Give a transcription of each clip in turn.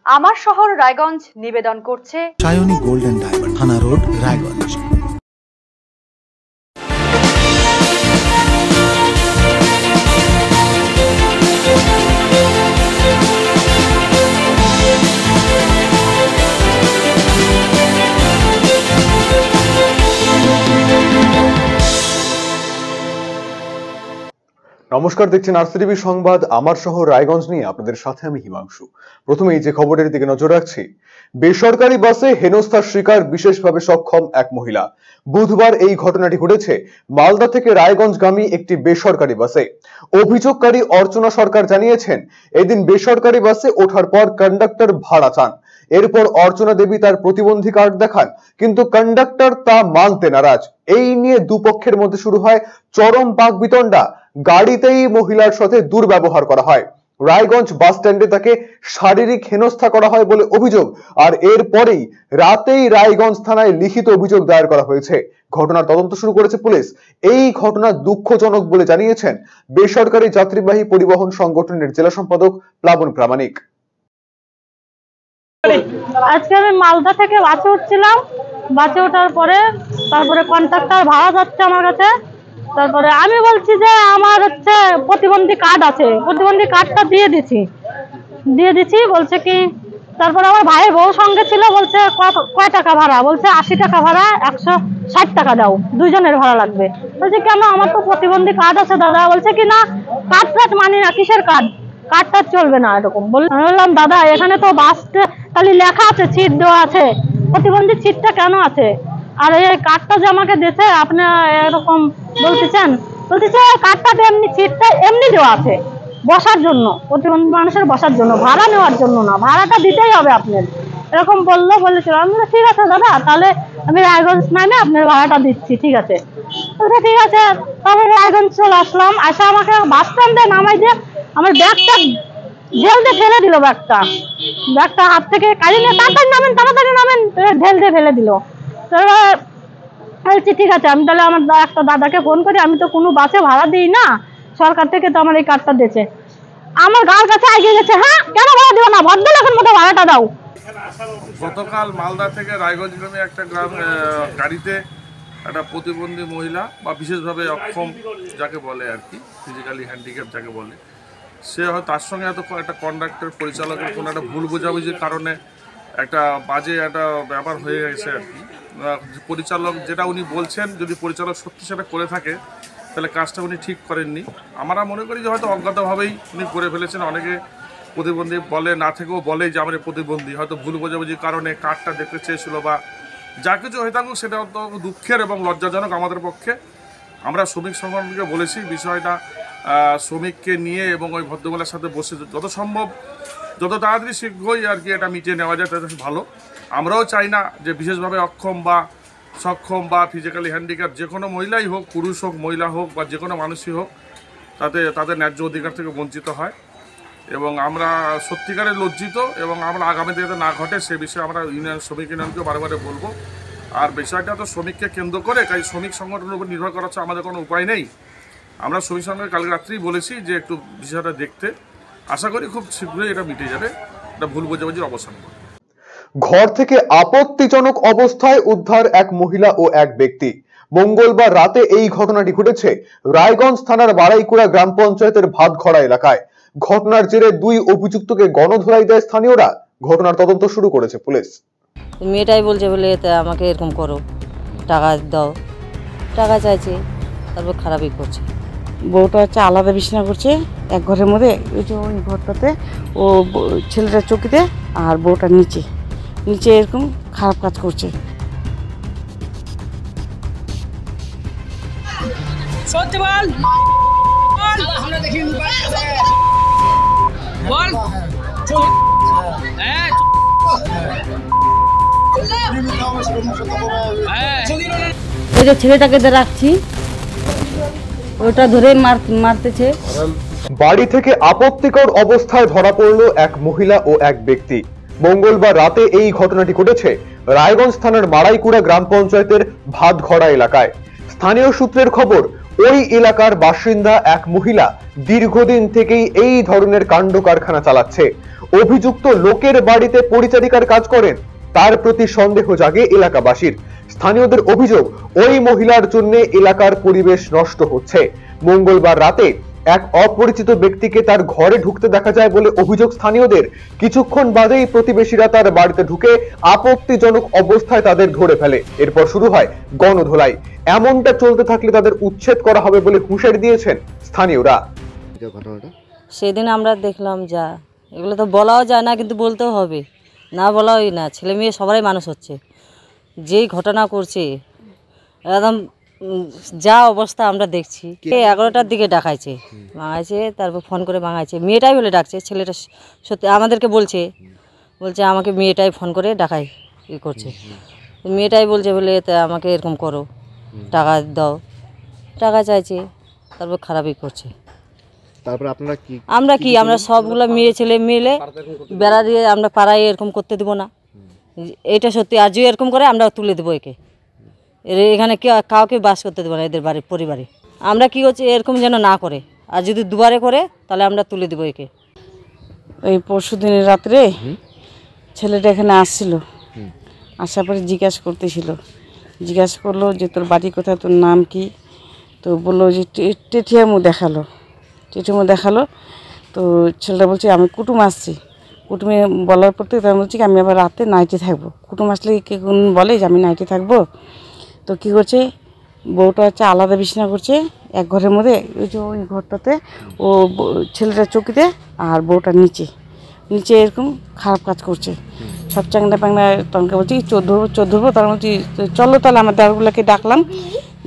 আমার শহর রায়গঞ্জ নিবেদন করছে সায়নী গোল্ড এন্ড ডায়মন্ড, থানা রোড, রায়গঞ্জ। নমস্কার, দেখছেন আরসিটিভি সংবাদ আমার শহর রায়গঞ্জ নিয়ে আপনাদের সাথে আমি হিমাংশু। প্রথমেই যে খবরের দিকে নজর রাখছি, বেসরকারি বাসে হেনস্থার শিকার বিশেষভাবে সক্ষম এক মহিলা। বুধবার এই ঘটনাটি ঘটেছে মালদা থেকে রায়গঞ্জগামী একটি বেসরকারি বাসে। অভিযোগকারী অর্চনা সরকার জানিয়েছেন, এদিন বেসরকারি বাসে ওঠার পর কন্ডাক্টর ভাড়া চান। এরপর অর্চনা দেবী তার প্রতিবন্ধী কার্ড দেখান, কিন্তু কন্ডাক্টর তা মানতে নারাজ। এই নিয়ে দুপক্ষের মধ্যে শুরু হয় চরম বাকবিতণ্ডা। গাড়িতেই মহিলার সাথে দুর্ব্যবহার করা হয়। রায়গঞ্জ বাস স্ট্যান্ডে তাকে শারীরিক হেনস্থা করা হয় বলে অভিযোগ, আর এরপরেই রাতেই রায়গঞ্জ থানায় লিখিত অভিযোগ দায়ের করা হয়েছে। ঘটনার তদন্ত শুরু করেছে পুলিশ। এই ঘটনা দুঃখজনক বলে জানিয়েছেন বেসরকারি যাত্রীবাহী পরিবহন সংগঠনের জেলা সম্পাদক প্লাবন প্রামাণিক। আজকে আমি মালদা থেকে বাসে উঠছিলাম, বাসে ওঠার পরে তারপরে কন্ট্রাক্টর ভাড়া যাচ্ছে আমার কাছে। তারপরে আমি বলছি যে আমার হচ্ছে প্রতিবন্ধী কার্ড আছে, প্রতিবন্ধী কার্ডটা দিয়ে দিছি বলছে কি। তারপরে আমার ভাইয়ের বউ সঙ্গে ছিল, বলছে কয় টাকা ভাড়া, বলছে 80 টাকা ভাড়া, 160 টাকা দাও, দুইজনের ভাড়া লাগবে। বলছে কেন, আমার তো প্রতিবন্ধী কার্ড আছে দাদা। বলছে কি না, কার্ড টার্ড মানি না, কিসের কার্ড, কার্ডটা চলবে না এরকম বললাম। দাদা এখানে তো বাস খালি লেখা আছে, সিট দেওয়া আছে, প্রতিবন্ধী সিটটা কেন আছে? আর এই কার্ডটা যে আমাকে দিয়েছে আপনি এরকম বলতেছেন, কার্ডটাতে এমনি সিটটা এমনি দেওয়া আছে বসার জন্য, প্রতিবন্ধী মানুষের বসার জন্য, ভাড়া নেওয়ার জন্য না, ভাড়াটা দিতেই হবে আপনার, এরকম বলেছিল। আমি ঠিক আছে দাদা, তাহলে আমি রায়গঞ্জ নামে আপনার ভাড়াটা দিচ্ছি, ঠিক আছে। ঠিক আছে, তারপরে রায়গঞ্জ চলে আসলাম। আসে আমাকে বাস স্ট্যান্ডে নামাই দিয়ে আমার ব্যাগটা ঢেল দিয়ে ফেলে দিল, ব্যাগটা হাত থেকে কালি নিয়ে তাড়াতাড়ি নামেন ঢেল দিয়ে ফেলে দিল। বলছি ঠিক আছে, আমি তাহলে আমার একটা দাদাকে ফোন করি, আমি তো কোনো বাসে ভাড়া দিই না, সরকার থেকে তো আমার এই কার্ডটা দিয়েছে। আমার গাঁর কাছে এগিয়ে গেছে, হ্যাঁ কেন ভাড়া দিও না, ভদ্রলোকের মতো ভাড়াটা দাও। গতকাল মালদা থেকে রায়গঞ্জগামী একটা গাড়িতে একটা প্রতিবন্ধী মহিলা বা বিশেষভাবে অক্ষম যাকে বলে আর কি, ফিজিক্যালি হ্যান্ডিক্যাপ যাকে বলে, সে হয়তো তার সঙ্গে হয়তো একটা কন্ডাক্টর পরিচালকের কোনো একটা ভুল বোঝাবুঝির কারণে একটা বাজে একটা ব্যাপার হয়ে গেছে আর কি। পরিচালক যেটা উনি বলছেন, যদি পরিচালক সত্যি সেটা করে থাকে তাহলে কাজটা উনি ঠিক করেননি। আমরা মনে করি যে হয়তো অজ্ঞাতভাবেই উনি করে ফেলেছেন। অনেকে প্রতিবন্ধী বলে না থেকেও বলে যে আমরা প্রতিবন্ধী, হয়তো ভুল বোঝাবুঝির কারণে কার্ডটা দেখতে চেয়েছিল বা যা কিছু হয়ে থাকুক, সেটা অত দুঃখের এবং লজ্জাজনক আমাদের পক্ষে। আমরা শ্রমিক সংগঠনকে বলেছি বিষয়টা শ্রমিককে নিয়ে এবং ওই ভদ্রমহিলার সাথে বসে যত সম্ভব যত তাড়াতাড়ি শীঘ্রই আর কি এটা মিটিয়ে নেওয়া যায়, তাতে ভালো। আমরাও চাই না যে বিশেষভাবে অক্ষম বা সক্ষম বা ফিজিক্যালি হ্যান্ডিক্যাপ যে কোনো মহিলাই হোক, পুরুষ হোক, মহিলা হোক বা যে কোনো মানুষই হোক, তাতে তাদের ন্যায্য অধিকার থেকে বঞ্চিত হয়। এবং আমরা সত্যিকারের লজ্জিত, এবং আমরা আগামী দিনে না ঘটে সে বিষয়ে আমরা শ্রমিক ইউনিয়নকে বারবারে বলবো। আর বিষয়টা তো শ্রমিককে কেন্দ্র করে, তাই শ্রমিক সংগঠনের উপর নির্ভর করা আমাদের কোনো উপায় নেই। আমরা শ্রমিক সংগঠন কালকে রাত্রেই বলেছি যে একটু বিষয়টা দেখতে, আশা করি খুব শীঘ্রই এটা মিটে যাবে, এটা ভুল বোঝাবুঝির অবসান করবে। ঘর থেকে আপত্তিজনক অবস্থায় উদ্ধার এক মহিলা ও এক ব্যক্তি। মঙ্গলবার রাতে এই ঘটনাটি ঘটেছে রায়গঞ্জ থানার বাড়াইকুড়া গ্রাম পঞ্চায়েতের ভাতঘড়া এলাকায়। ঘটনার জেরে দুই অভিযুক্তকে গণধোলাই দেয় স্থানীয়রা। ঘটনার তদন্ত শুরু করেছে পুলিশ। মেয়েটাই বলছে বলে আমাকে এরকম করো, টাকা দাও, টাকা চাইছে, তারপর খারাপই করছে। বউটা হচ্ছে আলাদা বিছানা করছে এক ঘরের মধ্যে, ওই যে ওই ঘরটাতে ও ছেলেটার চকিতে আর বউটা নিচে এরকম খারাপ কাজ করছে। ওই যে ছেলেটাকে রাখছি, ওটা ধরে মারতেছে। বাড়ি থেকে আপত্তিকর অবস্থায় ধরা পড়ল এক মহিলা ও এক ব্যক্তি। মঙ্গলবার রাতে এই ঘটনাটি ঘটেছে রায়গঞ্জ থানার বাড়াইকুড়া গ্রাম পঞ্চায়েতের ভাতঘড়া এলাকায়। স্থানীয় সূত্রের খবর, ওই এলাকার বাসিন্দা এক মহিলা দীর্ঘদিন থেকেই এই ধরনের কাণ্ড কারখানা চালাচ্ছে। অভিযুক্ত লোকের বাড়িতে পরিচারিকার কাজ করেন, তার প্রতি সন্দেহ জাগে এলাকাবাসীর। স্থানীয়দের অভিযোগ, ওই মহিলার জন্য এলাকার পরিবেশ নষ্ট হচ্ছে। মঙ্গলবার রাতে এক অপরিচিত ব্যক্তিকে তার ঘরে ঢুকতে দেখা যায় বলে অভিযোগ স্থানীয়দের। কিছুক্ষণ বাদেই প্রতিবেশীরা তার বাড়িতে ঢুকে আপত্তিজনক অবস্থায় তাদের ধরে ফেলে। এরপর শুরু হয় গণধোলাই। এমনটা চলতে থাকলে তাদের উচ্ছেদ করা হবে বলে হুঁশিয়ারি দিয়েছেন স্থানীয়রা। সেদিন আমরা দেখলাম, যা এগুলো তো বলাও যায় না, কিন্তু বলতেও হবে, না বলাওই না। ছেলে মেয়ে সবাই মানুষ হচ্ছে, যেই ঘটনা করছে একদম যা অবস্থা আমরা দেখছি। 11টার দিকে ডাকাইছে, তারপর ফোন করে ভাঙাইছে। মেয়েটাই বলে ডাকছে, ছেলেটা সত্যি আমাদেরকে বলছে আমাকে মেয়েটাই ফোন করে ডাকাই করছে। মেয়েটাই বলছে বলে আমাকে এরকম করো, টাকা দাও, টাকা চাইছে, তারপর খারাপই করছে। তারপর আপনারা কি আমরা সবগুলো মেয়ে ছেলে মিলে বেড়া দিয়ে আমরা পাড়ায় এরকম করতে দেবো না। এটা সত্যি, আজও এরকম করে আমরা তুলে দেবো একে। এখানে কাউকে বাস করতে দেবো না, এদের বাড়ির পরিবারে। আমরা কি করছি, এরকম যেন না করে, আর যদি দুবারে করে তাহলে আমরা তুলে দেবো একে। ওই পরশু দিনের রাত্রে ছেলেটা এখানে আসছিল, আসার পরে জিজ্ঞাসা করলো যে তোর বাড়ি কোথায়, তোর নাম কি? তো বললো যে টেটিয়ামু দেখালো। তো ছেলেটা বলছে আমি কুটুম আসছি। কুটুমে বলার পর থেকে তাই বলছি আমি আবার রাতে নাইটে থাকবো। কুটুম আসলে কে কোন বলে যে আমি নাইটে থাকবো। তো কী করছে, বউটা হচ্ছে আলাদা বিছানা করছে এক ঘরের মধ্যে, ওই ঘরটাতে ও ছেলেটা চৌকিতে আর বউটা নিচে এরকম খারাপ কাজ করছে। সব চাংনা পাংনা তখনকে বলছি চোর ধরবো। তখন বলছি চলো তাহলে আমার দাঁড়গুলোকে ডাকলাম,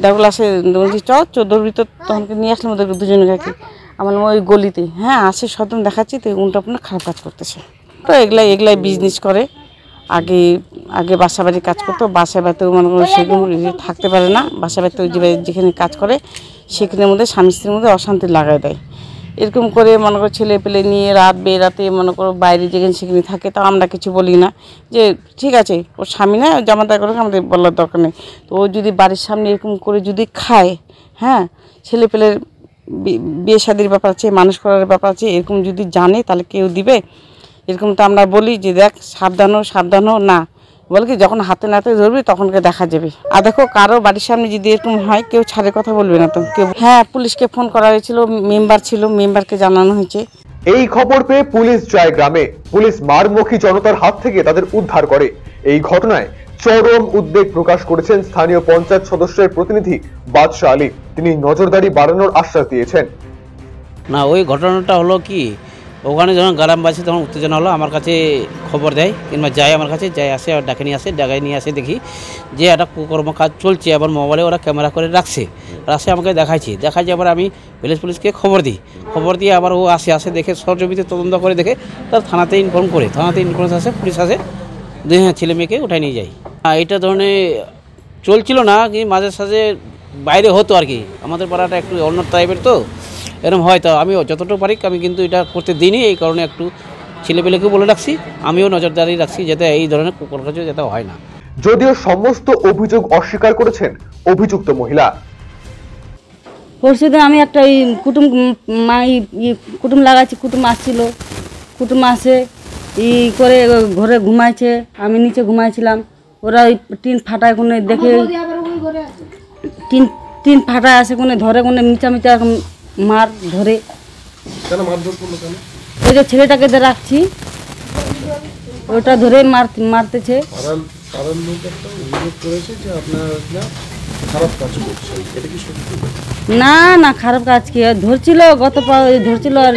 দাঁড়গুলো আসে, বলছি চোর ধরবি। তো তখনকে নিয়ে আসলাম ওদেরকে দুজনকে। আমার ওই গলিতে আসে সদম দেখাচ্ছি, তো উল্টা আপনার খারাপ কাজ করতেছে। তো এগুলাই বিজনেস করে। আগে বাসা বাড়ির কাজ করতো, বাসা বাড়িতেও মনে করো সেরকম থাকতে পারে না। বাসা বাড়িতেও যেখানে কাজ করে সেখানের মধ্যে স্বামী স্ত্রীর মধ্যে অশান্তি লাগাই দেয়। এরকম করে মনে করো ছেলে পেলে নিয়ে রাত বেরাতে মনে করো বাইরে যেখানে সেখানে থাকে, তাও আমরা কিছু বলি না যে ঠিক আছে ওর স্বামী না জামাতাই করে, আমাদের বলার দরকার নেই। তো ও যদি বাড়ির সামনে এরকম করে যদি খায়, ছেলে পেলের বিয়ে শাদির ব্যাপার আছে, মানুষ করার ব্যাপার আছে, এরকম যদি জানে তাহলে কেউ দিবে? এরকম তো আমরা বলি যে দেখ সাবধান হো না, বলে কি যখন হাতে নাতে ধরবি তখনকে দেখা যাবে। আর দেখো কারো বাড়ির সামনে যদি এরকম হয় কেউ ছাড়ে কথা বলবে না তো কেউ। পুলিশকে ফোন করা হয়েছিল, মেম্বার ছিল, মেম্বারকে জানানো হয়েছে। এই খবর পেয়ে পুলিশ যায় গ্রামে। পুলিশ মারমুখী জনতার হাত থেকে তাদের উদ্ধার করে। এই ঘটনায় চরম উদ্বেগ প্রকাশ করেছেন স্থানীয় পঞ্চায়েত সদস্যের প্রতিনিধি বাদশা আলী। তিনি নজরদারি বাড়ানোর আশ্বাস দিয়েছেন। না, ওই ঘটনাটা হলো কি, ওখানে যখন গ্রামবাসী তখন উত্তেজনা হলো, আমার কাছে খবর দেয় কিংবা যায়, আমার কাছে যায়, আসে আর ডাকে নিয়ে আসে দেখি যে একটা কুকর্ম কাজ চলছে। আবার মোবাইলে ওরা ক্যামেরা করে রাখছে আমাকে দেখাইছে। আবার আমি পুলিশকে খবর দিয়ে আবার ও আসে দেখে সরজমিতে তদন্ত করে দেখে তার থানাতে ইনফর্ম আসে, পুলিশ আসে, ছেলে মেয়েকে উঠাই নিয়ে যায়। এটা ধরনের চলছিল না কি, মাঝে সাঝে বাইরে হতো আর কি। আমাদের পাড়াটা একটু অন্য টাইপের, তো এরকম হয়। তো আমি যতটুকু পারি আমি কিন্তু এটা করতে দিইনি। এই কারণে একটু ছেলেপেলেকেও বলে রাখছি, আমিও নজরদারি রাখছি যাতে এই ধরনের কুকুর কাজ যাতে হয় না। যদিও সমস্ত অভিযোগ অস্বীকার করেছেন অভিযুক্ত মহিলা। পরশুদিন আমি একটা কুটুম লাগাচ্ছি, কুটুম আসছিল, কুটুম আসে করে ঘরে ঘুমাইছে, আমি নিচে ঘুমাইছিলাম। ওরা ওই টিন ফাটায় কোনে দেখে, টিন ফাটায় আসে কোনে ধরে, কোনে মিচা এখন মার ধরে। ওই যে ছেলেটাকে রাখছি ওটা ধরে মারতেছে। না খারাপ কাজ কি, ধরছিল ধরছিল আর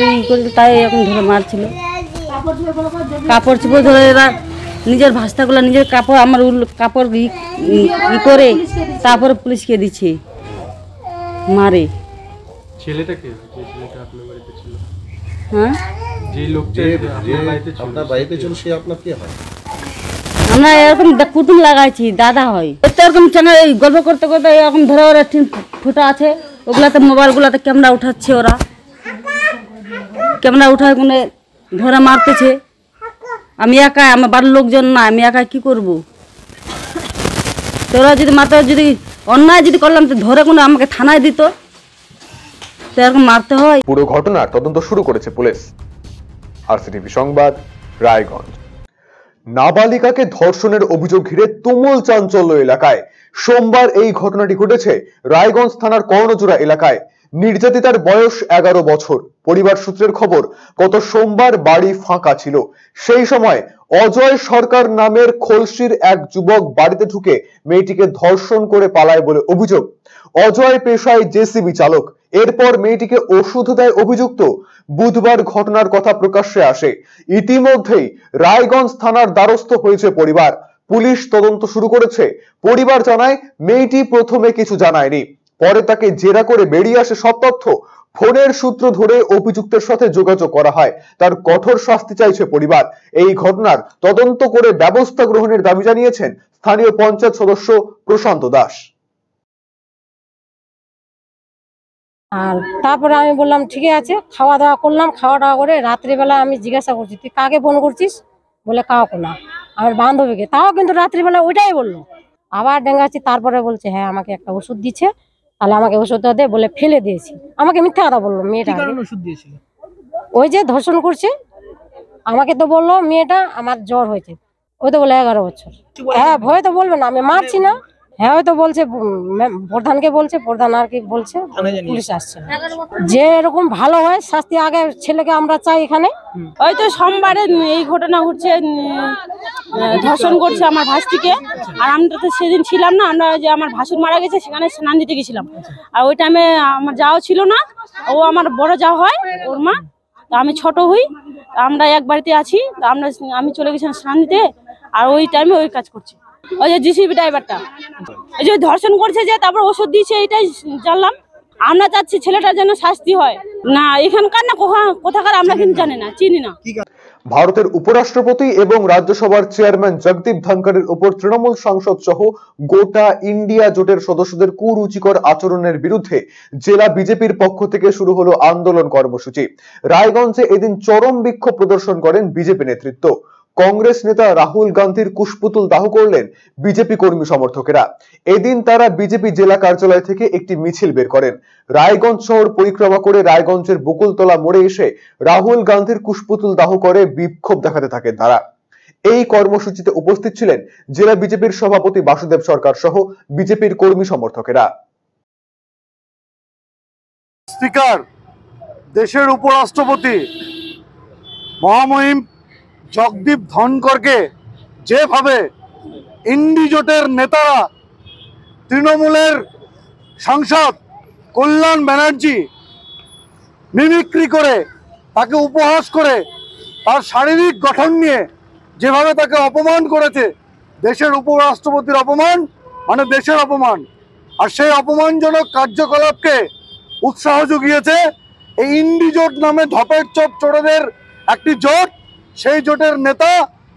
তাই এখন ধরে মারছিল। কাপড় চোপড় ধরে এরা নিজের ভাস্তাগুলো নিজের কাপড় আমার কাপড় করে তারপরে পুলিশকে দিচ্ছে মারে। ছেলেটাকে যে ছেলেটা আপনার বাড়িতে ছিল, যে লোকটা আপনার বাড়িতে ছিল, সে আপনার কি হয়? আমরা এরকম কুটুম লাগাইছি, দাদা হয়। এরকম গল্প করতে করতে এরকম ধরে ওরা টিন ফুটা আছে, ওগুলাতে মোবাইলগুলোতে ক্যামেরা উঠাচ্ছে, ওরা ক্যামেরা উঠায় কোনে ধরে মারতেছে। আমি একা, আমার বাড়ির লোকজন না, আমি একা কি করব? তোরা যদি মারতে, যদি অন্যায় যদি করলাম তো ধরে কোনো আমাকে থানায় দিত, তো এরকম মারতে হয়। পুরো ঘটনার তদন্ত শুরু করেছে পুলিশ। আরসিটিভি সংবাদ, রায়গঞ্জ। নাবালিকাকে ধর্ষণের অভিযোগ ঘিরে তুমুল চাঞ্চল্য এলাকায়। সোমবার এই ঘটনাটি ঘটেছে রায়গঞ্জ থানার কর্ণজোড়া এলাকায়। নির্যাতিতার বয়স 11 বছর। পরিবার সূত্রের খবর, গত সোমবার বাড়ি ফাঁকা ছিল। সেই সময় অজয় সরকার নামের খলসির এক যুবক বাড়িতে ঢুকে মেয়েটিকে ধর্ষণ করে পালায় বলে অভিযোগ। অজয় পেশায় জেসিবি চালক। এরপর মেয়েটিকে ওষুধ দেয় অভিযুক্ত। বুধবার ঘটনার কথা প্রকাশ্যে আসে। ইতিমধ্যেই রায়গঞ্জ থানার দ্বারস্থ হয়েছে পরিবার। পুলিশ তদন্ত শুরু করেছে। পরিবার জানায়, মেয়েটি প্রথমে কিছু জানায়নি, পরে তাকে জেরা করে বেরিয়ে আসে সব তথ্য। ফোনের সূত্র ধরে অভিযুক্তের সাথে যোগাযোগ করা হয়। তার কঠোর শাস্তি চাইছে পরিবার। এই ঘটনার তদন্ত করে ব্যবস্থা গ্রহণের দাবি জানিয়েছেন স্থানীয় পঞ্চায়েত সদস্য প্রশান্ত দাস। আর তারপরে আমি বললাম ঠিক আছে, খাওয়া দাওয়া করলাম। খাওয়া দাওয়া করে রাত্রিবেলা আমি জিজ্ঞাসা করছি, তুই কাকে ফোন করছিস? বলে কাউকে না, আমার বান্ধবীকে। তাও কিন্তু রাত্রিবেলা ওইটাই বললো। আবার ডেঙ্গাচ্ছি, তারপরে বলছে হ্যাঁ আমাকে একটা ওষুধ দিচ্ছে, তাহলে আমাকে ওষুধটা দে, বলে ফেলে দিয়েছি। আমাকে মিথ্যা কথা বললো মেয়েটা। ওষুধ দিয়েছিল? ওই যে ধর্ষণ করছে আমাকে, তো বললো মেয়েটা আমার জ্বর হয়েছে। ওই তো বলে 11 বছর। হ্যাঁ, ভয় তো বলবে না, আমি মারছি না। হ্যাঁ, হয়তো বলছে প্রধানকে বলছে, প্রধান আর কি বলছে, পুলিশ আসছে। যে এরকম ভালো হয় শাস্তি আগে ছেলেকে আমরা চাই এখানে। ওই তো সোমবারে এই ঘটনা ঘটছে, ধর্ষণ করছে আমার ভাস্তিকে। আর আমরা তো সেদিন ছিলাম না, আমরা যে আমার ভাসুর মারা গেছে সেখানে স্নান দিতে গেছিলাম। আর ওই টাইমে আমার যাও ছিল না, ও আমার বড় যাও হয়, ওর মা। আমি ছোট হই, আমরা এক বাড়িতে আছি। আমি চলে গেছিলাম স্নান দিতে, আর ওই টাইমে ওই কাজ করছে। ওই যে জিসিবি ড্রাইভারটা এই যে ধর্ষণ করছে, যে তারপর ওষুধ দিয়েছে, এইটাই জানলাম। আমরা চাচ্ছি ছেলেটার যেন শাস্তি হয়। না এখানকার না কোথাকার আমরা কিন্তু জানি না, চিনি না। ভারতের উপরাষ্ট্রপতি এবং রাজ্যসভার চেয়ারম্যান জগদীপ ধনখড়ের উপর তৃণমূল সাংসদ সহ গোটা ইন্ডিয়া জোটের সদস্যদের কুরুচিকর আচরণের বিরুদ্ধে জেলা বিজেপির পক্ষ থেকে শুরু হলো আন্দোলন কর্মসূচি। রায়গঞ্জে এদিন চরম বিক্ষোভ প্রদর্শন করেন বিজেপি নেতৃত্ব। কংগ্রেস নেতা রাহুল গান্ধীর কুশপুতুল দাহ করলেন বিজেপি কর্মী সমর্থকেরা। এদিন তারা বিজেপি জেলা কার্যালয় থেকে একটি মিছিল বের করেন। রায়গঞ্জ শহর পরিক্রমা করে রায়গঞ্জের বকুলতলা মোড়ে এসে রাহুল গান্ধীর কুশপুতুল দাহ করে বিক্ষোভ দেখাতে থাকেন তারা। এই কর্মসূচিতে উপস্থিত ছিলেন জেলা বিজেপির সভাপতি বাসুদেব সরকার সহ বিজেপির কর্মী সমর্থকেরা। স্পিকার, দেশের উপরাষ্ট্রপতি মহামহিম জগদীপ ধনখড়কে যেভাবে ইন্ডি জোটের নেতারা, তৃণমূলের সাংসদ কল্যাণ ব্যানার্জি মিমিক্রি করে, তাকে উপহাস করে, তার শারীরিক গঠন নিয়ে যেভাবে তাকে অপমান করেছে, দেশের উপরাষ্ট্রপতির অপমান মানে দেশের অপমান। আর সেই অপমানজনক কার্যকলাপকে উৎসাহ জুগিয়েছে এই ইন্ডি জোট নামে ধপের চোপ চোরেদের একটি জোট। সেই জোটের নেতা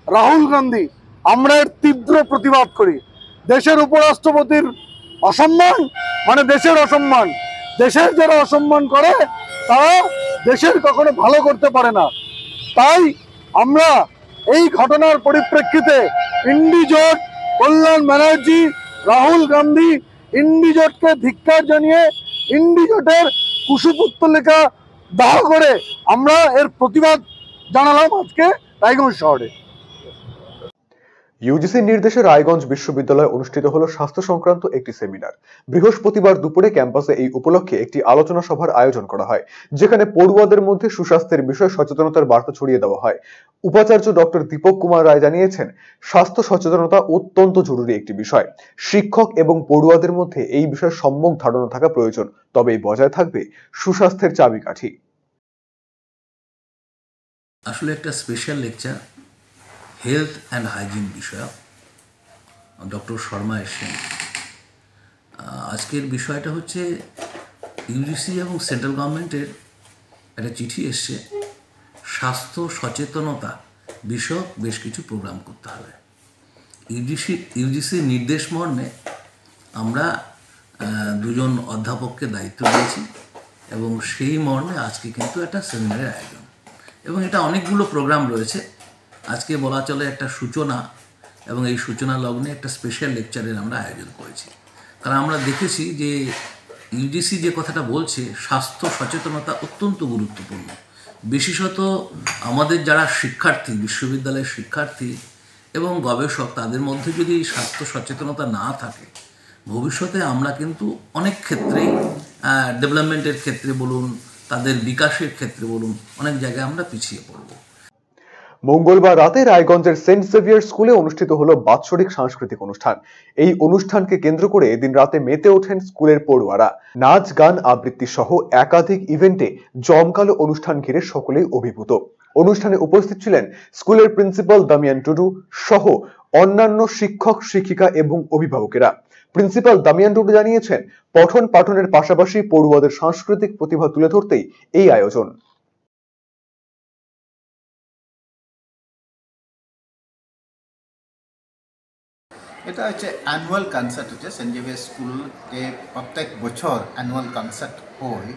রাহুল গান্ধী। আমরা এর তীব্র প্রতিবাদ করি। দেশের উপরাষ্ট্রপতির অসম্মান মানে দেশের অসম্মান। দেশের যারা অসম্মান করে তারা দেশের কখনো ভালো করতে পারে না। তাই আমরা এই ঘটনার পরিপ্রেক্ষিতে ইন্ডি জোট, কল্যাণ ব্যানার্জি, রাহুল গান্ধী, ইন্ডি জোটকে ধিক্কার জানিয়ে ইন্ডি জোটের কুশপুত্তলিকা দাহ করে আমরা এর প্রতিবাদ জানালাম আজকে রায়গঞ্জ শহরে। ইউজিসির নির্দেশে রায়গঞ্জ বিশ্ববিদ্যালয়ে অনুষ্ঠিত হলো স্বাস্থ্য সংক্রান্ত একটি সেমিনার। বৃহস্পতিবার দুপুরে ক্যাম্পাসে এই উপলক্ষে একটি আলোচনা সভার আয়োজন করা হয়, যেখানে পড়ুয়াদের মধ্যে সুস্বাস্থ্যের বিষয়ে সচেতনতার বার্তা ছড়িয়ে দেওয়া হয়। উপাচার্য ডক্টর দীপক কুমার রায় জানিয়েছেন, স্বাস্থ্য সচেতনতা অত্যন্ত জরুরি একটি বিষয়। শিক্ষক এবং পড়ুয়াদের মধ্যে এই বিষয়ে সম্যক ধারণা থাকা প্রয়োজন, তবেই বজায় থাকবে সুস্বাস্থ্যের চাবিকাঠি। আসলে একটা special lecture health and hygiene বিষয়ক, ডক্টর শর্মা এসেছেন। আজকের বিষয়টা হচ্ছে ইউজিসি এবং সেন্ট্রাল গভর্নমেন্টের একটা চিঠি এসছে, স্বাস্থ্য সচেতনতা বিষয়ক বেশ কিছু প্রোগ্রাম করতে হবে। ইউজিসির নির্দেশ মর্মে আমরা দুজন অধ্যাপককে দায়িত্ব দিয়েছি এবং সেই মর্মে আজকে কিন্তু একটা সেমিনারের আয়োজন, এবং এটা অনেকগুলো প্রোগ্রাম রয়েছে। আজকে বলা চলে একটা সূচনা, এবং এই সূচনা লগ্নে একটা স্পেশাল লেকচারের আমরা আয়োজন করেছি। কারণ আমরা দেখেছি যে ইউজিসি যে কথাটা বলছে, স্বাস্থ্য সচেতনতা অত্যন্ত গুরুত্বপূর্ণ। বিশেষত আমাদের যারা শিক্ষার্থী, বিশ্ববিদ্যালয়ের শিক্ষার্থী এবং গবেষক, তাদের মধ্যে যদি স্বাস্থ্য সচেতনতা না থাকে, ভবিষ্যতে আমরা কিন্তু অনেক ক্ষেত্রেই ডেভেলপমেন্টের ক্ষেত্রে বলুন, তাদের বিকাশের ক্ষেত্রে বলুন, অনেক জায়গায় আমরা পিছিয়ে পড়ব। মঙ্গলবার রাতে রায়গঞ্জের সেন্ট সেভিয়ার স্কুলে অনুষ্ঠিত হলো বাৎসরিক সাংস্কৃতিক অনুষ্ঠান। এই অনুষ্ঠানকে কেন্দ্র করে এদিন রাতে মেতে ওঠেন স্কুলের পড়ুয়ারা। নাচ, গান, আবৃত্তি সহ একাধিক ইভেন্টে জমকালো অনুষ্ঠান ঘিরে সকলেই অভিভূত। অনুষ্ঠানে উপস্থিত ছিলেন স্কুলের প্রিন্সিপাল দামিয়ান টুডু সহ অন্যান্য শিক্ষক, শিক্ষিকা এবং অভিভাবকেরা। প্রিন্সিপাল দামিয়ান টুডু জানিয়েছেন, পঠন পাঠনের পাশাপাশি পড়ুয়াদের সাংস্কৃতিক প্রতিভা তুলে ধরতেই এই আয়োজন। এটা হচ্ছে অ্যানুয়াল কনসার্ট, হচ্ছে সেন্ট জেভিয়ার স্কুলকে প্রত্যেক বছর অ্যানুয়াল কনসার্ট হয়।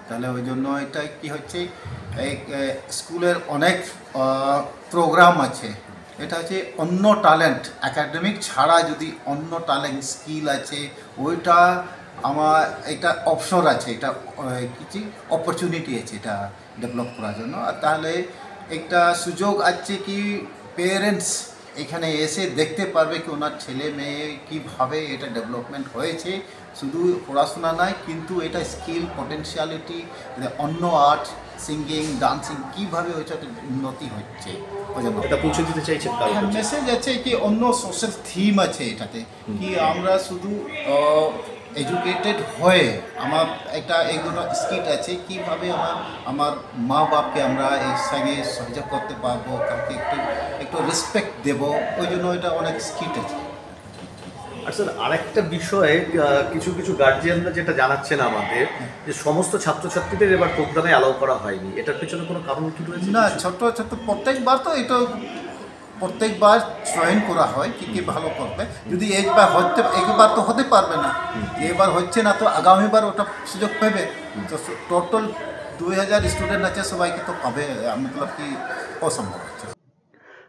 তাহলে ওই জন্য এটা কি হচ্ছে, এই স্কুলের অনেক প্রোগ্রাম আছে। এটা হচ্ছে অন্য ট্যালেন্ট, একাডেমিক ছাড়া যদি অন্য ট্যালেন্ট স্কিল আছে, ওইটা আমার এটা অবসর আছে, এটা কিছু অপরচুনিটি আছে এটা ডেভেলপ করার জন্য। আর তাহলে একটা সুযোগ আছে কি পেরেন্টস এখানে এসে দেখতে পারবে কি ওনার ছেলে মেয়ে কীভাবে এটা ডেভেলপমেন্ট হয়েছে। শুধু পড়াশোনা নয়, কিন্তু এটা স্কিল, পটেনশিয়ালিটি, অন্য আর্ট, সিঙ্গিং, ডান্সিং কীভাবে ওইটা উন্নতি হচ্ছে, এটা পৌঁছে দিতে চাইছেন। মেসেজ আছে কি অন্য সোশ্যাল থিম আছে এটাতে, কি আমরা শুধু এডুকেটেড হয়ে আমার একটা এইগুলো স্কিট আছে কীভাবে আমার মা বাপকে আমরা এই সঙ্গে সহযোগ করতে পারবো, তাকে একটু রেসপেক্ট দেবো, ওই জন্য এটা অনেক স্কিট আছে। আর স্যার, আরেকটা বিষয়ে কিছু কিছু গার্জিয়ানরা যেটা জানাচ্ছেন আমাদের, যে সমস্ত ছাত্রছাত্রীদের এবার প্রোগ্রামে অ্যালাউ করা হয়নি, এটার পেছনে কোনো কারণ কি রয়েছে? না, ছোট প্রত্যেকবার তো এটা প্রত্যেকবার চয়ন করা হয় কি কে ভালো করবে। যদি একবার তো হতে পারবে না, এবার হচ্ছে না তো আগামীবার ওটা সুযোগ পাবে। তো টোটাল 2000 স্টুডেন্ট আছে, সবাইকে তো পাবে, মতলব কি অসম্ভব আছে।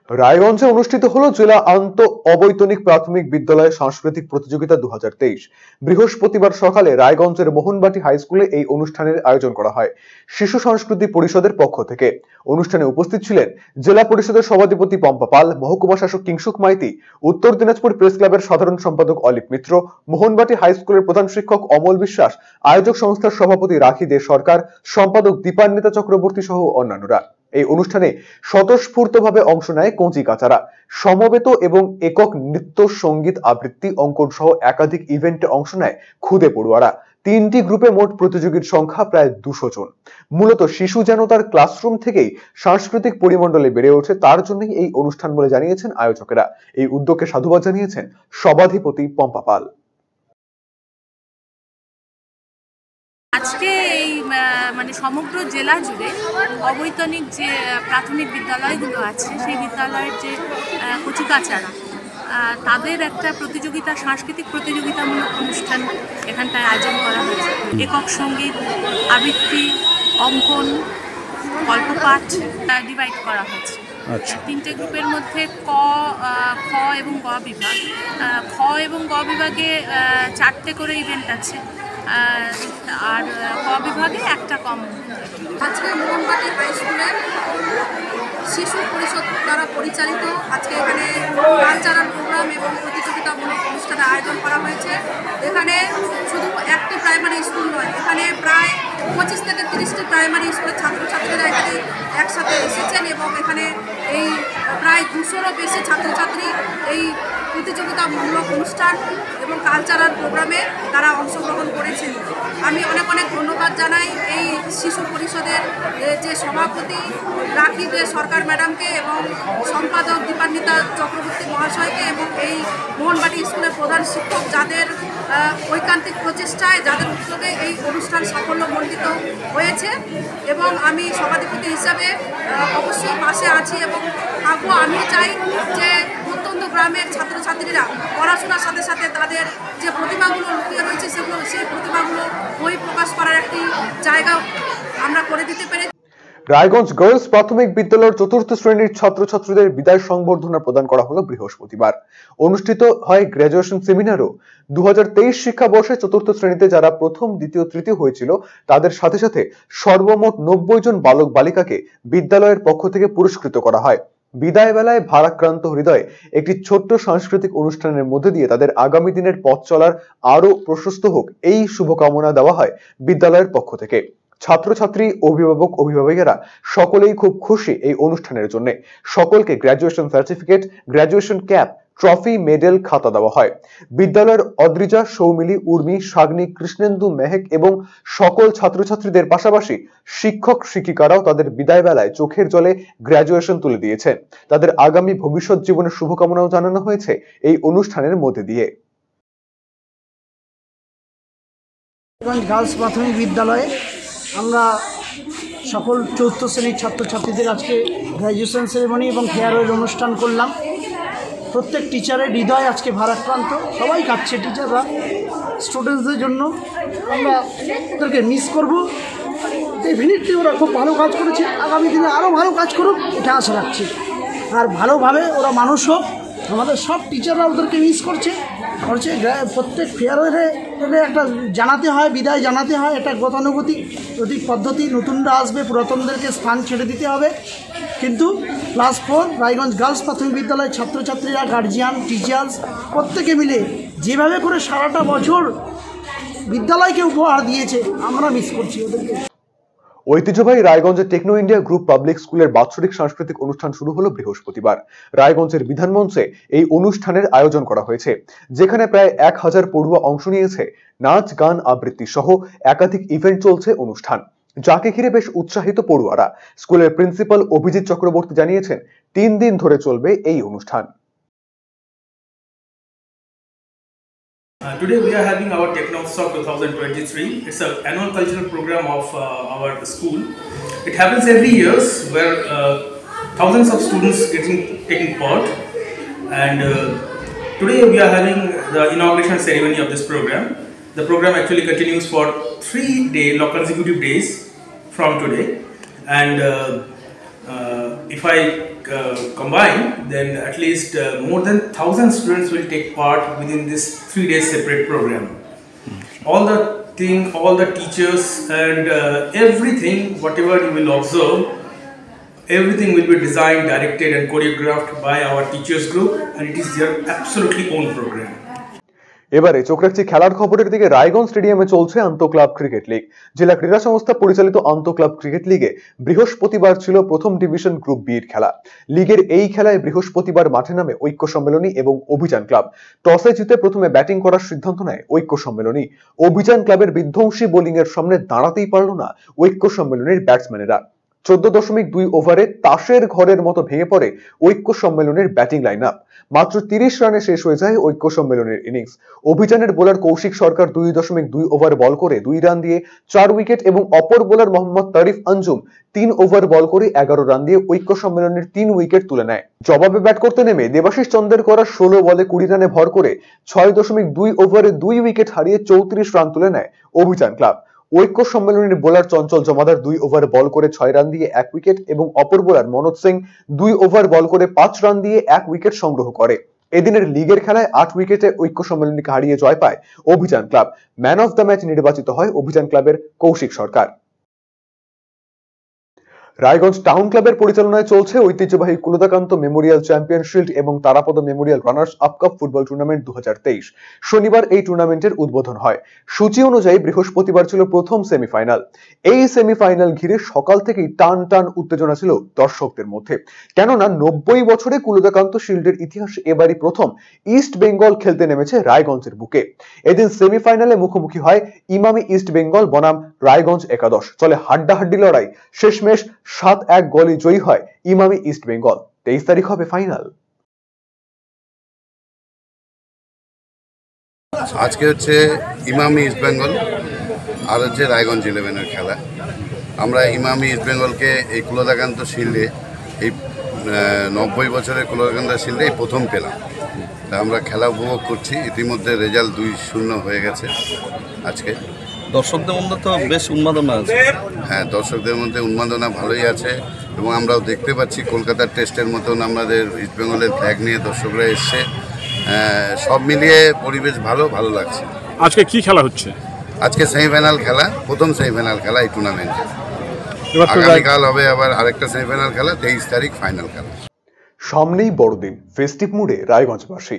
রায়গঞ্জে অনুষ্ঠিত হলো জেলা আন্ত অবৈতনিক প্রাথমিক বিদ্যালয় সাংস্কৃতিক প্রতিযোগিতা 2023। বৃহস্পতিবার সকালে রায়গঞ্জের মোহনবাটি হাই স্কুলে এই অনুষ্ঠানের আয়োজন করা হয় শিশু সংস্কৃতি পরিষদের পক্ষ থেকে। অনুষ্ঠানে উপস্থিত ছিলেন জেলা পরিষদের সভাধিপতি পম্পা পাল, মহকুমা শাসক কিংসুক মাইতি, উত্তর দিনাজপুর প্রেস ক্লাবের সাধারণ সম্পাদক অলিপ মিত্র, মোহনবাটি হাই স্কুলের প্রধান শিক্ষক অমল বিশ্বাস, আয়োজক সংস্থার সভাপতি রাখি দে সরকার, সম্পাদক দীপান্বিতা চক্রবর্তী সহ অন্যান্যরা। এই অনুষ্ঠানে স্বতঃস্ফূর্তভাবে অংশ নেয় কঞ্চি কাচারা। সমবেত এবং একক নৃত্য, সঙ্গীত, আবৃত্তি, অঙ্কন সহ একাধিক ইভেন্টে অংশ নেয় খুদে পড়ুয়ারা। 3টি গ্রুপে মোট প্রতিযোগীর সংখ্যা প্রায় 200 জন। মূলত শিশু যেন তার ক্লাসরুম থেকেই সাংস্কৃতিক পরিমণ্ডলে বেড়ে ওঠে, তার জন্যই এই অনুষ্ঠান বলে জানিয়েছেন আয়োজকেরা। এই উদ্যোগকে সাধুবাদ জানিয়েছেন সভাধিপতি পম্পা পাল। আজকে এই মানে সমগ্র জেলা জুড়ে অবৈতনিক যে প্রাথমিক বিদ্যালয়গুলো আছে, সেই বিদ্যালয়ের যে কচিকাচারা, তাদের একটা প্রতিযোগিতা, সাংস্কৃতিক প্রতিযোগিতামূলক অনুষ্ঠান এখানটায় আয়োজন করা হয়েছে। একক সঙ্গীত, আবৃত্তি, অঙ্কন, গল্পপাঠ ডিভাইড করা হয়েছে। 3টে গ্রুপের মধ্যে খ এবং গ বিভাগ। খ এবং গ বিভাগে 4টে করে ইভেন্ট আছে, আর ক বিভাগে একটা কম। আজকে মোহনবাটি হাই স্কুলে শিশু পরিষদ দ্বারা পরিচালিত আজকে এখানে কালচারাল প্রোগ্রাম এবং প্রতিযোগিতামূলক অনুষ্ঠানের আয়োজন করা হয়েছে। এখানে শুধু একটি প্রাইমারি স্কুল নয়, এখানে প্রায় 25 থেকে 30টি প্রাইমারি স্কুলের ছাত্রছাত্রীরা এখানে একসাথে এসেছেন এবং এখানে এই প্রায় 200রও বেশি ছাত্রছাত্রী এই প্রতিযোগিতামূলক অনুষ্ঠান এবং কালচারাল প্রোগ্রামে তারা অংশগ্রহণ করেছেন। আমি অনেক অনেক ধন্যবাদ জানাই এই শিশু পরিষদের যে সভাপতি রাখি দে সরকার ম্যাডামকে এবং সম্পাদক দীপান্বিতা চক্রবর্তী মহাশয়কে এবং এই মোহনবাটি স্কুলের প্রধান শিক্ষক, যাদের ঐকান্তিক প্রচেষ্টায়, যাদের উদ্যোগে এই অনুষ্ঠান সাফল্যমণ্ডিত হয়েছে। এবং আমি সভাধিপতি হিসাবে অবশ্যই পাশে আছি এবং থাকবো। আমি চাই যে প্রত্যন্ত গ্রামের ছাত্রছাত্রীরা পড়াশোনার সাথে সাথে তাদের যে প্রতিভাগুলো লুকিয়ে রয়েছে সেই প্রতিভাগুলো বই প্রকাশ করার একটি জায়গা আমরা করে দিতে পেরে। রায়গঞ্জ গার্লস প্রাথমিক বিদ্যালয়ের চতুর্থ শ্রেণীর ছাত্রছাত্রীদের বিদায় সংবর্ধনা প্রদান করা হলো বৃহস্পতিবার। অনুষ্ঠিত হয় গ্র্যাজুয়েশন সেমিনারও। 2023 শিক্ষাবর্ষে চতুর্থ শ্রেণীতে যারা প্রথম, দ্বিতীয়, তৃতীয় হয়েছিল তাদের সাথে সাথে সর্বমোট 90 জন বালক বালিকাকে বিদ্যালয়ের পক্ষ থেকে পুরস্কৃত করা হয়। বিদায় বেলায় ভারাক্রান্ত হৃদয়ে একটি ছোট্ট সাংস্কৃতিক অনুষ্ঠানের মধ্যে দিয়ে তাদের আগামী দিনের পথ চলার আরো প্রশস্ত হোক এই শুভকামনা দেওয়া হয় বিদ্যালয়ের পক্ষ থেকে। ছাত্রছাত্রী, অভিভাবক, অভিভাবিকেরা সকলেই খুব খুশি এই অনুষ্ঠানের জন্য। সকলকে graduation certificate, graduation cap, trophy, medal, খাতা দেওয়া হয়। বিদ্যালয়ের অদ্রিজা, সৌমিলি, উর্মি, সাগ্নি, কৃষ্ণেন্দু, মেহেক এবং সকল ছাত্রছাত্রীদের পাশাপাশি শিক্ষক শিক্ষিকারাও তাদের বিদায় বেলায় চোখের জলে গ্র্যাজুয়েশন তুলে দিয়েছেন। তাদের আগামী ভবিষ্যৎ জীবনের শুভকামনাও জানানো হয়েছে এই অনুষ্ঠানের মধ্যে দিয়ে। গার্লস প্রাথমিক বিদ্যালয়ে আমরা সকল চতুর্থ শ্রেণীর ছাত্রছাত্রীদের আজকে গ্র্যাজুয়েশন সেরেমনি এবং ফেয়ারওয়েল অনুষ্ঠান করলাম। প্রত্যেক টিচারের হৃদয় আজকে ভারাক্রান্ত, সবাই কাঁদছে টিচাররা। স্টুডেন্টসদের জন্য আমরা ওদেরকে মিস করব। ডেফিনেটলি ওরা খুব ভালো কাজ করেছে, আগামী দিনে আরও ভালো কাজ করুক এটা আশা রাখছি। আর ভালোভাবে ওরা মানুষ হোক। আমাদের সব টিচাররা ওদেরকে মিস করছে। প্রত্যেক ফেয়ারওয়েলে একটা জানাতে হয়, বিদায় জানাতে হয়, এটা গতানুগতিক পদ্ধতি। নতুনরা আসবে, পুরাতনদেরকে স্থান ছেড়ে দিতে হবে। কিন্তু ক্লাস 4 রায়গঞ্জ গার্লস প্রাথমিক বিদ্যালয়ের ছাত্রছাত্রীরা, গার্জিয়ান, টিচার্স প্রত্যেকে মিলে যেভাবে করে সারাটা বছর বিদ্যালয়কে উপহার দিয়েছে, আমরা মিস করছি ওদেরকে। ঐতিহ্যবাহী রায়গঞ্জের টেকনো ইন্ডিয়া গ্রুপ পাবলিক স্কুলের বাৎসরিক সাংস্কৃতিক অনুষ্ঠান শুরু হলো বৃহস্পতিবার। রায়গঞ্জের বিধানমঞ্চে এই অনুষ্ঠানের আয়োজন করা হয়েছে, যেখানে প্রায় 1000 পড়ুয়া অংশ নিয়েছে। নাচ, গান, আবৃত্তি সহ একাধিক ইভেন্ট চলছে অনুষ্ঠান, যাকে ঘিরে বেশ উৎসাহিত পড়ুয়ারা। স্কুলের প্রিন্সিপাল অভিজিৎ চক্রবর্তী জানিয়েছেন 3 দিন ধরে চলবে এই অনুষ্ঠান। Today we are having our Technoउत्सव 2023. It's an annual cultural program of our school. It happens every year where thousands of students taking part. And today we are having the inauguration ceremony of this program. The program actually continues for 3 consecutive days from today. And if I combine, then at least more than 1,000 students will take part within this 3 days separate program. All the teachers and everything, whatever you will observe, everything will be designed, directed and choreographed by our teachers group, and it is their absolutely own program. এবারে চোখ রাখছি খেলার খবরের দিকে। রায়গঞ্জ স্টেডিয়ামে চলছে আন্তঃক্লাব cricket league. জেলা ক্রীড়া সংস্থা পরিচালিত আন্তঃক্লাব ক্রিকেট লিগে বৃহস্পতিবার ছিল প্রথম ডিভিশন গ্রুপ বি এর খেলা। লিগের এই খেলায় বৃহস্পতিবার মাঠে নামে ঐক্য সম্মেলনী এবং অভিযান ক্লাব। টসে জিতে প্রথমে ব্যাটিং করার সিদ্ধান্ত নেয় ঐক্য সম্মেলনী। অভিযান ক্লাবের বিধ্বংসী বোলিং এর সামনে দাঁড়াতেই পারল না ঐক্য সম্মেলনীর ব্যাটসম্যানেরা। 14.2 ওভারে তাসের ঘরের মতো ভেঙে পড়ে ঐক্য সম্মেলনের ব্যাটিং লাইন আপ। মাত্র 30 রানে শেষ হয়ে যায় ঐক্য সম্মেলনের ইনিংস। অভিযানের বোলার কৌশিক সরকার 2.2 ওভার বল করে 2 রান দিয়ে 4 উইকেট এবং অপর বোলার মোহাম্মদ তারিফ আঞ্জুম 3 ওভার বল করে 11 রান দিয়ে ঐক্য সম্মেলনের 3 উইকেট তুলে নেয়। জবাবে ব্যাট করতে নেমে দেবাশিস চন্দ্রের করা 16 বলে 20 রানে ভর করে 6.2 ওভারে 2 উইকেট হারিয়ে 34 রান তুলে নেয় অভিযান ক্লাব। ঐক্য সম্মেলনের বোলার চঞ্চল জমাদার 2 ওভার বল করে 6 রান দিয়ে 1 উইকেট এবং অপর বোলার মনোজ সিং 2 ওভার বল করে 5 রান দিয়ে 1 উইকেট সংগ্রহ করে। এদিনের লিগের খেলায় 8 উইকেটে ঐক্য সম্মেলনীকে হারিয়ে জয় পায় অভিযান club. Man of the match নির্বাচিত হয় অভিযান ক্লাবের কৌশিক সরকার। রায়গঞ্জ টাউন ক্লাবের পরিচালনায় চলছে ঐতিহ্যবাহী কুলদাকান্ত মেমোরিয়াল চ্যাম্পিয়ন শিল্ড এবং Tarapada Memorial runners up cup football tournament 2023। শনিবার এই টুর্নামেন্টের উদ্বোধন হয়। সূচি অনুযায়ী বৃহস্পতিবার ছিল প্রথম সেমিফাইনাল। এই সেমিফাইনাল ঘিরে সকাল থেকেই টান টান উত্তেজনা ছিল দর্শকদের মধ্যে, কেননা 90 বছরে কুলদাকান্ত শিল্ডের ইতিহাসে এবারই প্রথম ইস্ট বেঙ্গল খেলতে নেমেছে রায়গঞ্জের বুকে। এদিন সেমিফাইনালে মুখোমুখি হয় ইমামি ইস্ট বেঙ্গল বনাম রায়গঞ্জ একাদশ। চলে হাড্ডাহাড্ডি লড়াই। শেষমেশ 7-1 গোলে জয়ী হয় ইমামি ইস্ট বেঙ্গল। 23 তারিখ হবে ফাইনাল। আজকে হচ্ছে ইমামি ইস্ট বেঙ্গল আর হচ্ছে রায়গঞ্জ 11-এর খেলা। আমরা ইমামি ইস্ট বেঙ্গলকে এই কুলদাকান্ত শিল্ডে, এই 90 বছরের কুলদাকান্ত শিল্ডে এই প্রথম পেলাম। তা আমরা খেলা উপভোগ করছি। ইতিমধ্যে রেজাল্ট 2-0 হয়ে গেছে আজকে। দর্শকদের মধ্যে তো বেশ উন্মাদনা আছে। হ্যাঁ, দর্শকদের মধ্যে উন্মাদনা ভালোই আছে এবং আমরাও দেখতে পাচ্ছি কলকাতার টেস্টের মতন আমাদের ইস্টবেঙ্গলের ফ্ল্যাগ নিয়ে দর্শকরা এসছে। সব মিলিয়ে পরিবেশ ভালো লাগছে। আজকে কি খেলা হচ্ছে? আজকে সেমিফাইনাল খেলা, প্রথম সেমিফাইনাল খেলা এই টুর্নামেন্টে। আগামীকাল হবে আবার আরেকটা সেমিফাইনাল খেলা, 23 তারিখ ফাইনাল খেলা। সামনেই বড়দিন, ফেস্টিভ মুডে রায়গঞ্জবাসী।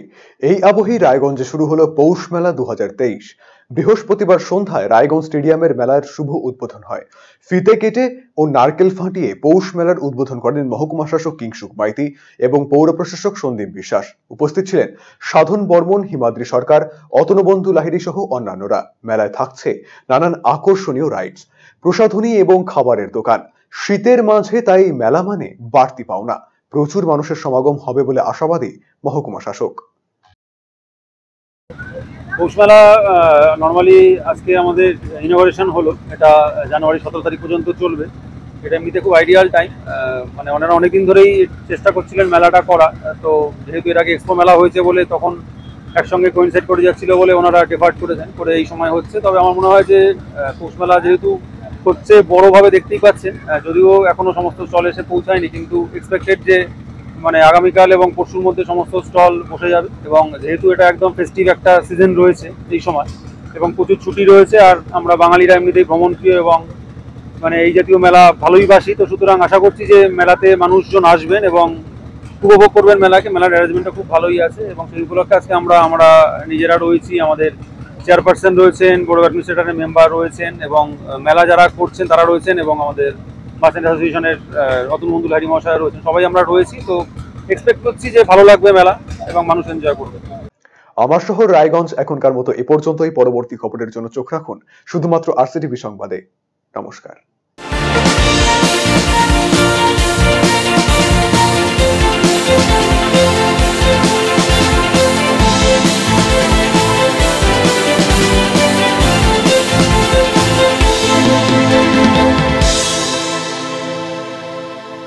এই আবহেই রায়গঞ্জে শুরু হলো পৌষ মেলা 2023। বৃহস্পতিবার সন্ধ্যায় রায়গঞ্জ স্টেডিয়ামের মেলার শুভ উদ্বোধন হয়। ফিতে কেটে ও নারকেল ফাটিয়ে পৌষ মেলার উদ্বোধন করেন মহকুমা শাসক কিংসুক মাইতি এবং পৌর প্রশাসক সন্দীপ বিশ্বাস। উপস্থিত ছিলেন সাধন বর্মন, হিমাদ্রি সরকার, অতনবন্ধু লাহিড়ী সহ অন্যান্যরা। মেলায় থাকছে নানান আকর্ষণীয় রাইডস, প্রসাধনী এবং খাবারের দোকান। শীতের মাঝে তাই মেলা মানে বাড়তি পাওনা। প্রচুর মানুষের সমাগম হবে বলে আশাবাদী মহকুমা শাসক। পৌষ মেলা নর্মালি আজকে আমাদের ইনোভেশন হলো, এটা জানুয়ারি 17 তারিখ পর্যন্ত চলবে। এটা এমনিতে খুব আইডিয়াল টাইম, মানে ওনারা অনেকদিন ধরেই চেষ্টা করছিলেন মেলাটা করা। তো যেহেতু এর আগে এক্সপো মেলা হয়েছে বলে তখন একসঙ্গে কোইনসাইড করে যাচ্ছিল বলে ওনারা ডেফার্ট করেছেন, করে এই সময় হচ্ছে। তবে আমার মনে হয় যে পৌষ মেলা যেহেতু হচ্ছে বড়োভাবে দেখতেই পাচ্ছেন, যদিও এখনো সমস্ত স্টল এসে পৌঁছায়নি, কিন্তু এক্সপেক্টেড যে মানে আগামীকাল এবং পরশুর মধ্যে সমস্ত স্টল বসে যাবে। এবং যেহেতু এটা একদম ফেস্টিভ একটা সিজন রয়েছে এই সময় এবং প্রচুর ছুটি রয়েছে, আর আমরা বাঙালিরা এমনিতেই ভ্রমণপ্রিয় এবং মানে এই জাতীয় মেলা ভালোই বাসি, তো সুতরাং আশা করছি যে মেলাতে মানুষজন আসবেন এবং উপভোগ করবেন মেলাকে। মেলার অ্যারেঞ্জমেন্টটা খুব ভালোই আছে এবং সেই উপলক্ষে আজকে আমরা নিজেরা রয়েছি, আমাদের চেয়ারপারসন রয়েছেন, বোর্ড অফ অ্যাডমিনিস্ট্রেটরের মেম্বার রয়েছেন এবং মেলা যারা করছেন তারা রয়েছেন এবং আমাদের মার্চেন্ট অ্যাসোসিয়েশনের অতনবন্ধু লাহিড়ী মহাশয় রয়েছেন, সবাই আমরা রয়েছি। তো এক্সপেক্ট করছি যে ভালো লাগবে মেলা এবং মানুষ এনজয় করবে। আমার শহর রায়গঞ্জ এখনকার মতো এ পর্যন্তই। পরবর্তী খবরের জন্য চোখ রাখুন শুধুমাত্র RCTV সংবাদে। নমস্কার।